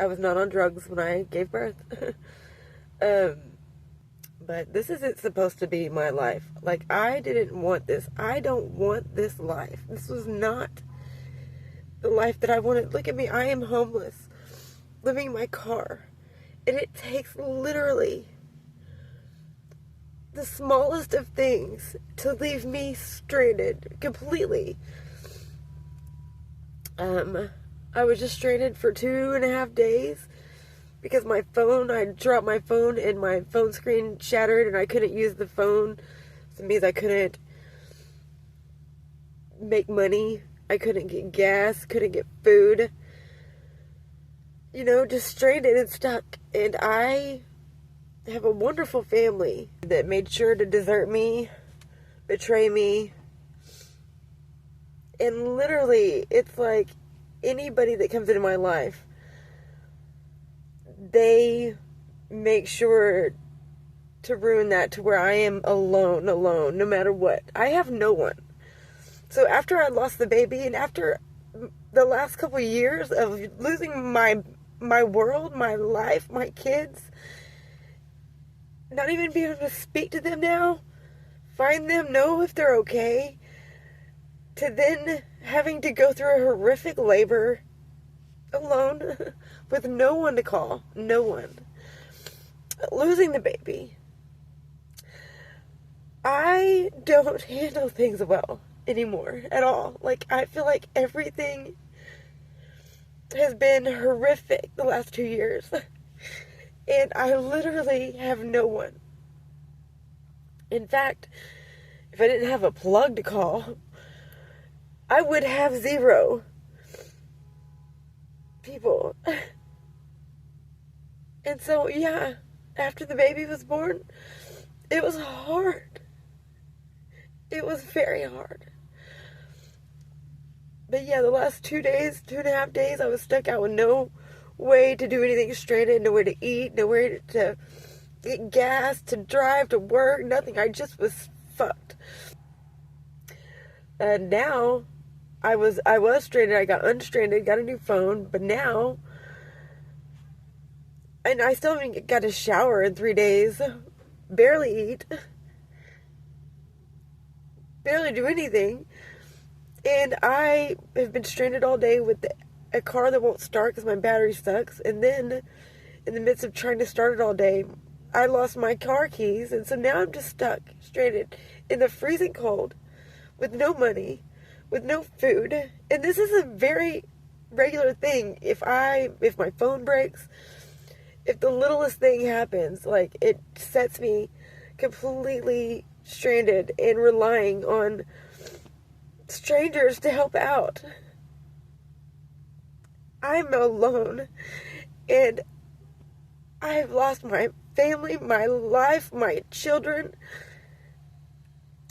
I was not on drugs when I gave birth. But this isn't supposed to be my life. Like, I didn't want this. I don't want this life. This was not the life that I wanted. Look at me. I am homeless, living in my car. And it takes literally the smallest of things to leave me stranded completely. I was just stranded for 2.5 days because I dropped my phone and my phone screen shattered and I couldn't use the phone. So it means I couldn't make money. I couldn't get gas, couldn't get food. You know, just stranded and stuck. And I have a wonderful family that made sure to desert me, betray me. And literally, it's like anybody that comes into my life, they make sure to ruin that to where I am alone, no matter what. I have no one. So after I lost the baby and after the last couple of years of losing my world, my life, my kids, not even being able to speak to them now, find them, know if they're okay, to then having to go through a horrific labor alone with no one to call, no one, losing the baby. I don't handle things well anymore at all. Like, I feel like everything has been horrific the last 2 years. And I literally have no one. In fact, if I didn't have a plug to call, I would have 0 people. And so, yeah, after the baby was born, it was hard. It was very hard. But yeah, the last 2.5 days, I was stuck out with no way to do anything stranded, nowhere to eat, nowhere to get gas, to drive, to work, nothing. I just was fucked. And now, I was stranded, I got unstranded, got a new phone, but now, and I still haven't got a shower in 3 days, barely eat, barely do anything, and I have been stranded all day with a car that won't start because my battery sucks, and then, in the midst of trying to start it all day, I lost my car keys, and so now I'm just stuck, stranded, in the freezing cold, with no money, with no food. And this is a very regular thing. If my phone breaks, if the littlest thing happens, like, it sets me completely stranded and relying on strangers to help out. I'm alone, and I've lost my family, my life, my children,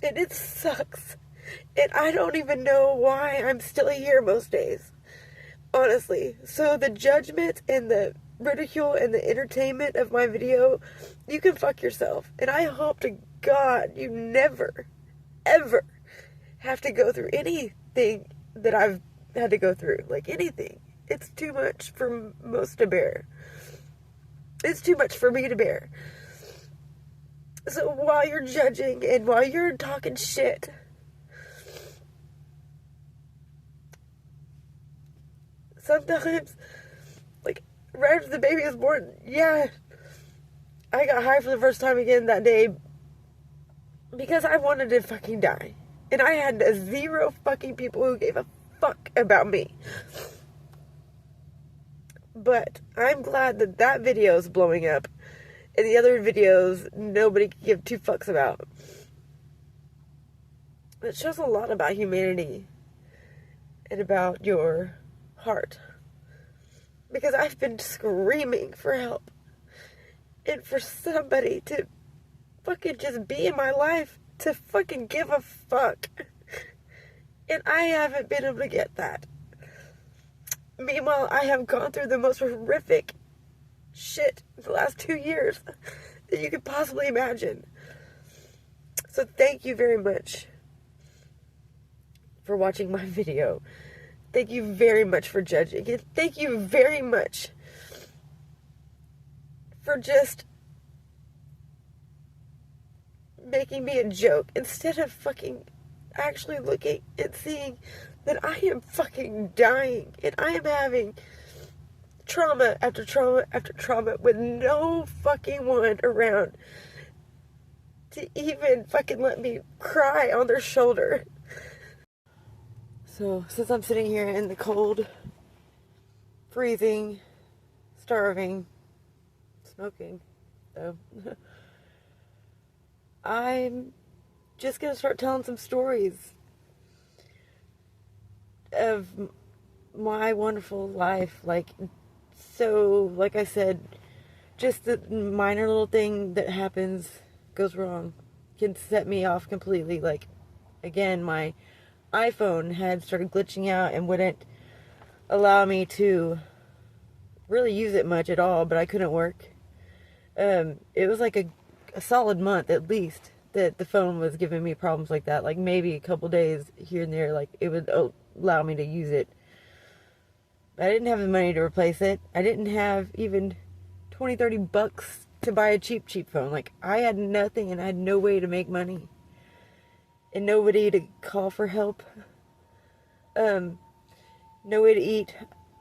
and it sucks. And I don't even know why I'm still here most days, honestly. So the judgment and the ridicule and the entertainment of my video, you can fuck yourself. And I hope to God you never, ever have to go through anything that I've had to go through. Like, anything. It's too much for most to bear. It's too much for me to bear. So while you're judging and while you're talking shit, sometimes, like, right after the baby was born, yeah, I got high for the first time again that day because I wanted to fucking die. And I had 0 fucking people who gave a fuck about me. But I'm glad that that video is blowing up and the other videos nobody can give 2 fucks about. It shows a lot about humanity and about your heart. Because I've been screaming for help. And for somebody to fucking just be in my life, to fucking give a fuck. And I haven't been able to get that. Meanwhile, I have gone through the most horrific shit the last 2 years that you could possibly imagine. So thank you very much for watching my video. Thank you very much for judging. And thank you very much for just making me a joke instead of fucking actually looking and seeing that I am fucking dying and I am having trauma after trauma after trauma with no fucking one around to even fucking let me cry on their shoulder. So, since I'm sitting here in the cold, freezing, starving, smoking, though, I'm just gonna start telling some stories of my wonderful life. Like I said, just the minor little thing that happens, goes wrong, can set me off completely. Like, again, my iPhone had started glitching out and wouldn't allow me to really use it much at all, but I couldn't work. It was like a solid month at least that the phone was giving me problems like that. Like maybe a couple days here and there, like it would allow me to use it. I didn't have the money to replace it. I didn't have even $20-30 to buy a cheap phone. Like, I had nothing and I had no way to make money. And nobody to call for help. No way to eat.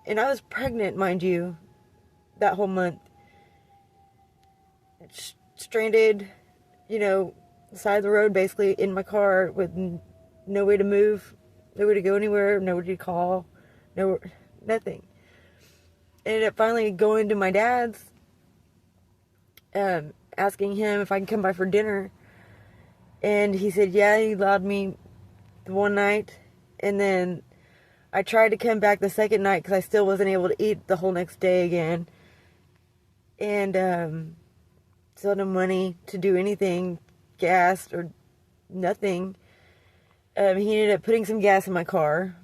And I was pregnant, mind you, that whole month. Stranded, side of the road, basically, in my car with no way to move, no way to go anywhere, nobody to call, nothing. Ended up finally going to my dad's, asking him if I can come by for dinner. And he said, yeah, he allowed me the one night. And then I tried to come back the second night because I still wasn't able to eat the whole next day again. And, still no money to do anything, gas or nothing. He ended up putting some gas in my car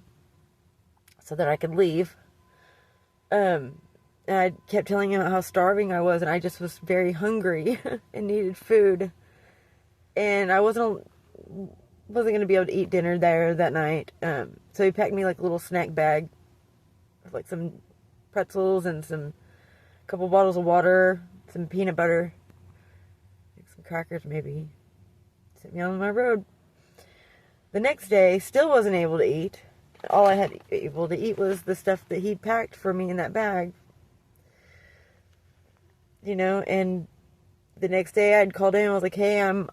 so that I could leave. And I kept telling him how starving I was, and I just was very hungry and needed food. And I wasn't going to be able to eat dinner there that night. So he packed me like a little snack bag with like some pretzels and a couple bottles of water, some peanut butter, some crackers maybe. Sent me on my road. The next day, still wasn't able to eat. All I had able to eat was the stuff that he packed for me in that bag. And the next day I'd called in. I was like, hey, I'm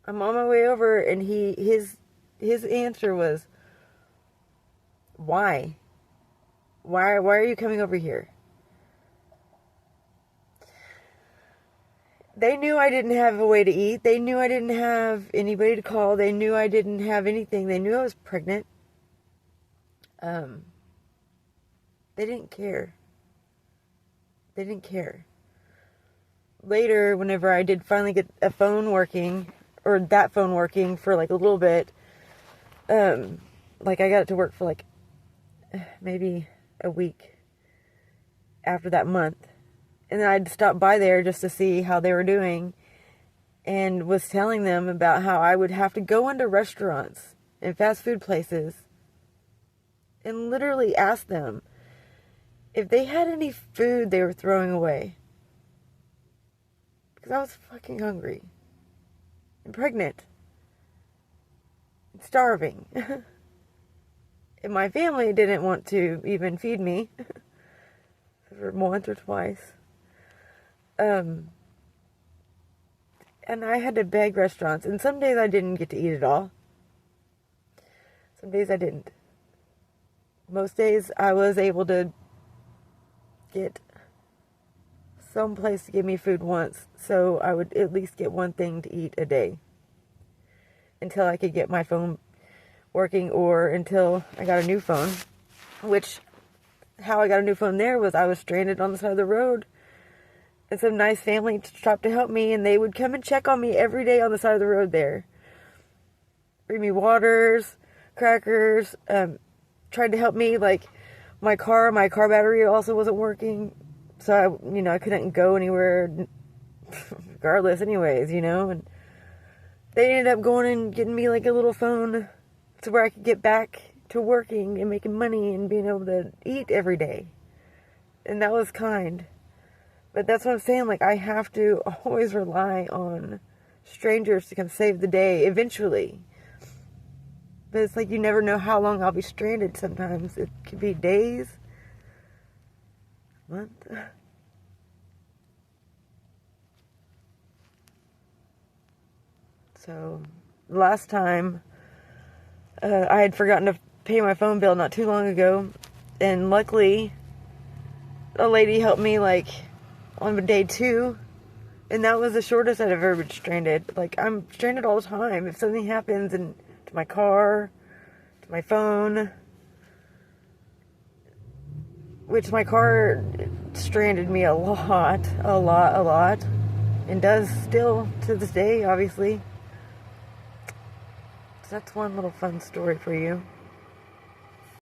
on my way over. And his answer was, why? Why are you coming over here? They knew I didn't have a way to eat. They knew I didn't have anybody to call. They knew I didn't have anything. They knew I was pregnant. They didn't care. They didn't care. Later, whenever I did finally get a phone working, or that phone working for like a little bit, like I got it to work for like maybe a week after that month. And then I'd stop by there just to see how they were doing, and was telling them about how I would have to go into restaurants and fast food places and literally ask them if they had any food they were throwing away. Because I was fucking hungry and pregnant and starving. And my family didn't want to even feed me for once or twice. And I had to beg restaurants. And some days I didn't get to eat at all. Some days I didn't. Most days I was able to get some place to give me food once. So I would at least get one thing to eat a day. Until I could get my phone working, or until I got a new phone. Which, how I got a new phone there was I was stranded on the side of the road. And some nice family stopped to help me, and they would come and check on me every day on the side of the road there. Bring me waters, crackers, tried to help me, like, my car battery also wasn't working, so I couldn't go anywhere, regardless anyways, and they ended up going and getting me, like, a little phone to where I could get back to working and making money and being able to eat every day, and that was kind. But that's what I'm saying. Like, I have to always rely on strangers to come save the day eventually. But it's like you never know how long I'll be stranded sometimes. It could be days, month. So, last time, I had forgotten to pay my phone bill not too long ago. And luckily, a lady helped me, like, on day 2. And that was the shortest I'd ever been stranded. Like, I'm stranded all the time. If something happens to my car, to my phone, which my car stranded me a lot, and does still to this day, obviously. So that's one little fun story for you.